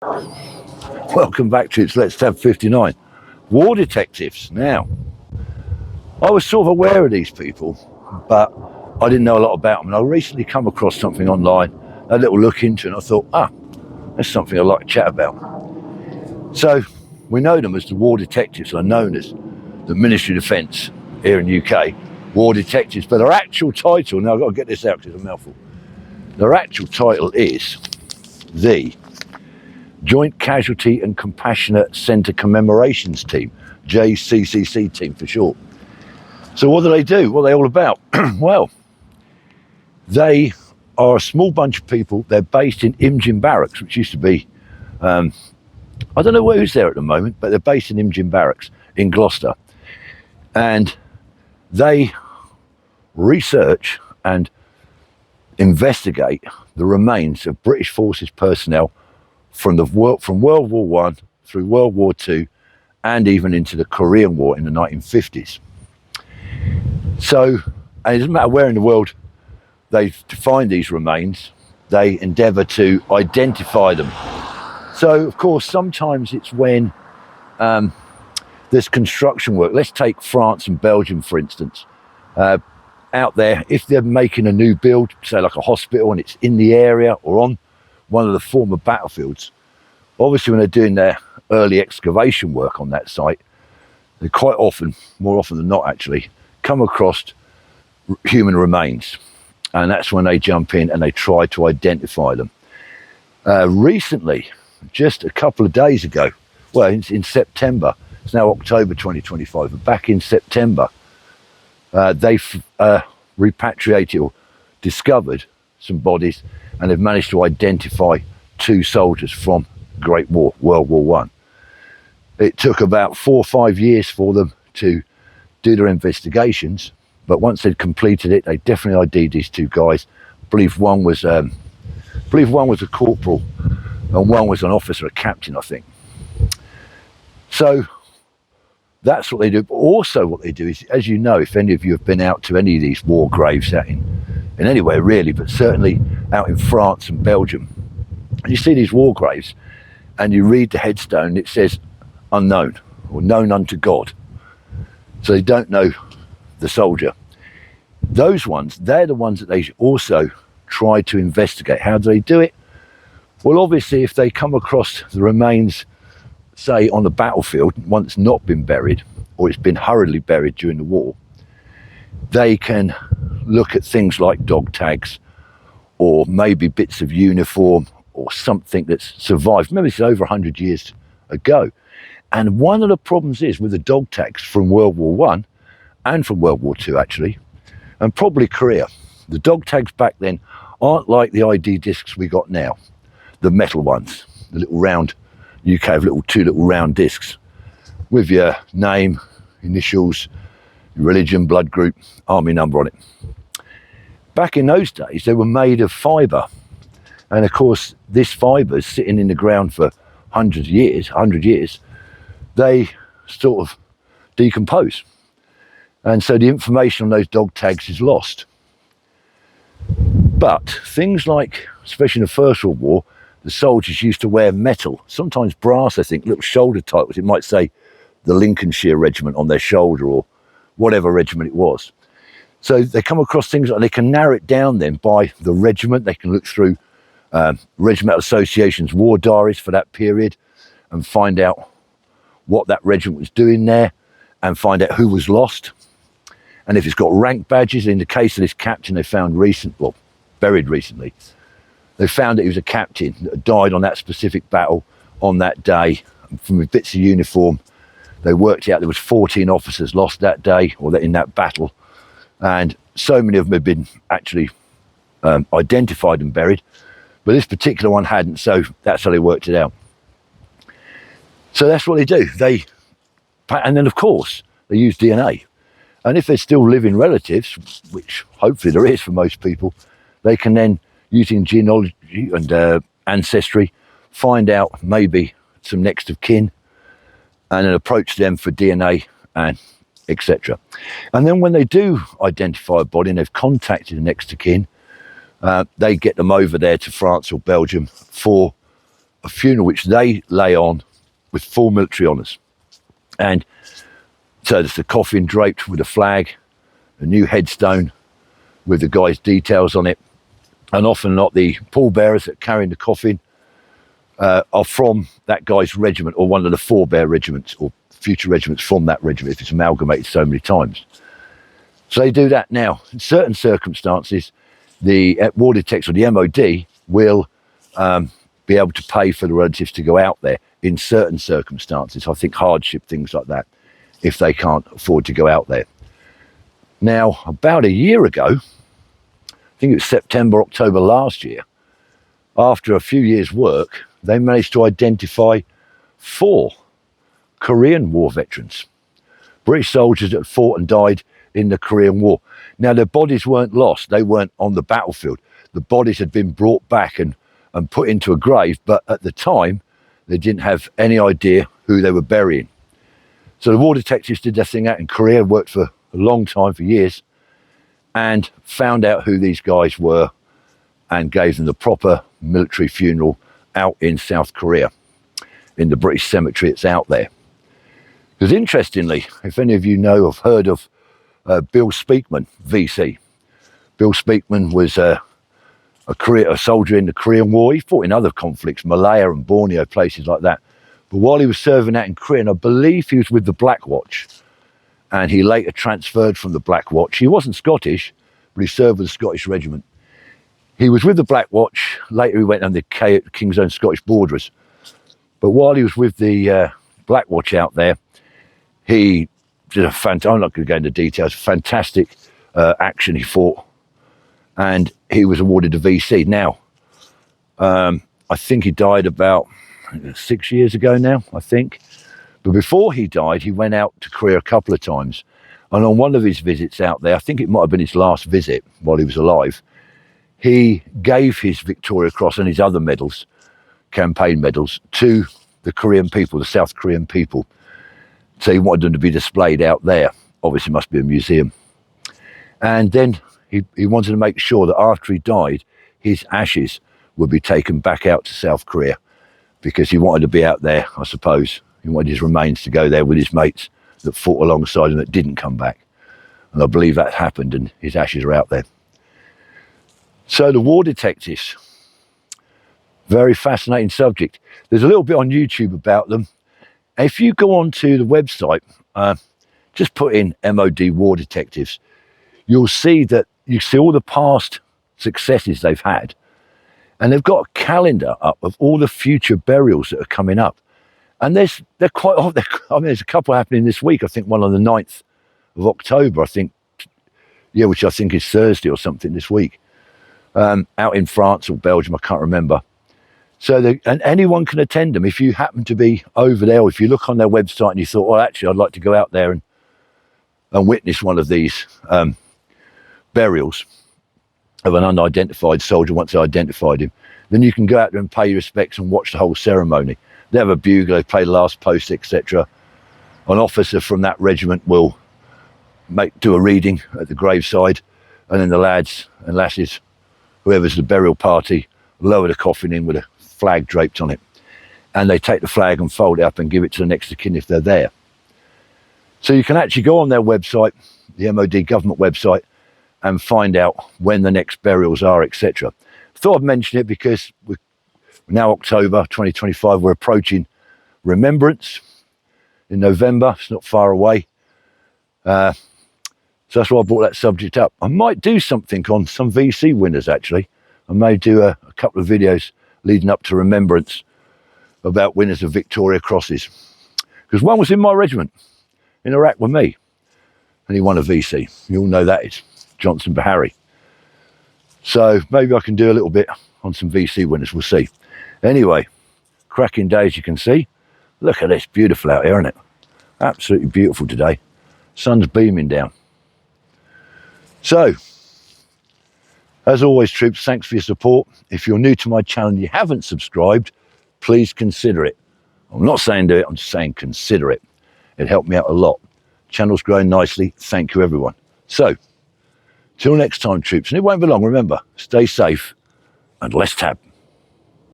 Welcome back to It's Let's Tab 59. War detectives. Now, I was sort of aware of these people, but I didn't know a lot about them. And I recently come across something online, a little look into it, and I thought, that's something I'd like to chat about. So, we know them as the war detectives, are known as the Ministry of Defence here in the UK, war detectives, but their actual title, now I've got to get this out because it's a mouthful, their actual title is the Joint Casualty and Compassionate Centre Commemorations Team, JCCC team for short. So what do? What are they all about? Well, they are a small bunch of people. They're based in Imgin Barracks, which used to be, I don't know who's there at the moment, but they're based in Imgin Barracks in Gloucester. And they research and investigate the remains of British Forces personnel from World War One through World War Two, and even into the Korean War in the 1950s. So, and it doesn't matter where in the world they find these remains, they endeavour to identify them. So, of course, sometimes it's when there's construction work. Let's take France and Belgium, for instance. Out there, if they're making a new build, say like a hospital, and it's in the area or on one of the former battlefields, obviously when they're doing their early excavation work on that site, they quite often, more often than not actually, come across human remains. And that's when they jump in and they try to identify them. Recently, just a couple of days ago, well, in September, it's now October 2025, but back in September, they repatriated or discovered some bodies, and they've managed to identify 2 soldiers from Great War, World War One. It took about 4 or 5 years for them to do their investigations, but once they'd completed it, they definitely ID'd these 2 guys. I believe one was a corporal, and one was an officer, a captain, I think. So that's what they do. But also what they do is, as you know, if any of you have been out to any of these war graves out in anywhere really, but certainly out in France and Belgium, you see these war graves and you read the headstone, it says unknown or known unto God. So they don't know the soldier. Those ones, they're the ones that they also try to investigate. How do they do it? Well, obviously, if they come across the remains, say on the battlefield, one that's not been buried, or it's been hurriedly buried during the war, they can look at things like dog tags, or maybe bits of uniform, or something that's survived. Remember, this is over 100 years ago. And one of the problems is with the dog tags from World War One and from World War Two, actually, and probably Korea, the dog tags back then aren't like the ID discs we got now, the metal ones, the little round, UK have 2 little round discs with your name, initials, religion, blood group, army number on it. Back in those days, they were made of fibre. And of course, this fibre is sitting in the ground for 100 years, they sort of decompose. And so the information on those dog tags is lost. But things like, especially in the First World War, the soldiers used to wear metal, sometimes brass, I think, little shoulder titles. It might say the Lincolnshire Regiment on their shoulder, or whatever regiment it was. So they come across things like, they can narrow it down then by the regiment. They can look through Regimental Association's war diaries for that period and find out what that regiment was doing there, and find out who was lost. And if it's got rank badges, in the case of this captain they found buried recently, they found that he was a captain that had died on that specific battle on that day. From bits of uniform, they worked out there was 14 officers lost that day, or in that battle, and so many of them had been actually identified and buried, but this particular one hadn't. So that's how they worked it out. So that's what they do. And then of course they use DNA, and if there's still living relatives, which hopefully there is for most people, they can then, using genealogy and ancestry, find out maybe some next of kin, and then approach them for DNA and etc. And then when they do identify a body and they've contacted the next of kin, they get them over there to France or Belgium for a funeral which they lay on with full military honours. And so there's the coffin draped with a flag, a new headstone with the guy's details on it, and often not the pallbearers that carry the coffin are from that guy's regiment, or one of the forebear regiments or future regiments from that regiment if it's amalgamated so many times. So they do that now. In certain circumstances, the war detectives or the MOD will be able to pay for the relatives to go out there in certain circumstances. I think hardship, things like that, if they can't afford to go out there. Now, about a year ago, I think it was September, October last year, after a few years' work, they managed to identify 4 Korean War veterans, British soldiers that fought and died in the Korean War. Now, their bodies weren't lost. They weren't on the battlefield. The bodies had been brought back and put into a grave, but at the time, they didn't have any idea who they were burying. So the war detectives did their thing out in Korea, worked for a long time, for years, and found out who these guys were and gave them the proper military funeral out in South Korea, in the British cemetery that's out there. Because interestingly, if any of you know, have heard of Bill Speakman, VC. Bill Speakman was a soldier in the Korean War. He fought in other conflicts, Malaya and Borneo, places like that. But while he was serving out in Korea, I believe he was with the Black Watch, and he later transferred from the Black Watch. He wasn't Scottish, but he served with the Scottish regiment. He was with the Black Watch. Later he went on the King's Own Scottish Borderers. But while he was with the Black Watch out there, he did I'm not going to go into details, fantastic action he fought. And he was awarded a VC. Now, I think he died about 6 years ago now, I think. But before he died, he went out to Korea a couple of times. And on one of his visits out there, I think it might have been his last visit while he was alive, he gave his Victoria Cross and his other medals, campaign medals, to the Korean people, the South Korean people. So he wanted them to be displayed out there. Obviously, it must be a museum. And then he wanted to make sure that after he died, his ashes would be taken back out to South Korea, because he wanted to be out there, I suppose. He wanted his remains to go there with his mates that fought alongside him that didn't come back. And I believe that happened, and his ashes are out there. So the war detectives, very fascinating subject. There's a little bit on YouTube about them. If you go onto the website, just put in MOD War Detectives, you'll see that you see all the past successes they've had. And they've got a calendar up of all the future burials that are coming up. And they're quite, I mean, there's a couple happening this week. I think one on the 9th of October, I think, yeah, which I think is Thursday or something this week. Out in France or Belgium, I can't remember. So and anyone can attend them. If you happen to be over there, or if you look on their website and you thought, well, actually, I'd like to go out there and witness one of these burials of an unidentified soldier once they identified him, then you can go out there and pay your respects and watch the whole ceremony. They have a bugle, they play the last post, etc. An officer from that regiment will do a reading at the graveside, and then the lads and lasses, whoever's the burial party, lower the coffin in with a flag draped on it. And they take the flag and fold it up and give it to the next of kin if they're there. So you can actually go on their website, the MOD government website, and find out when the next burials are, etc. Thought I'd mention it because we're now October 2025, we're approaching Remembrance in November. It's not far away. So that's why I brought that subject up. I might do something on some VC winners, actually. I may do a couple of videos leading up to Remembrance about winners of Victoria Crosses. Because one was in my regiment in Iraq with me, and he won a VC. You all know that is Johnson Bahari. So maybe I can do a little bit on some VC winners, we'll see. Anyway, cracking day, as you can see. Look at this, beautiful out here, isn't it? Absolutely beautiful today. Sun's beaming down. So, as always, troops, thanks for your support. If you're new to my channel and you haven't subscribed, please consider it. I'm not saying do it, I'm just saying consider it. It helped me out a lot. Channel's growing nicely. Thank you, everyone. So, till next time, troops, and it won't be long, remember, stay safe and let's tab.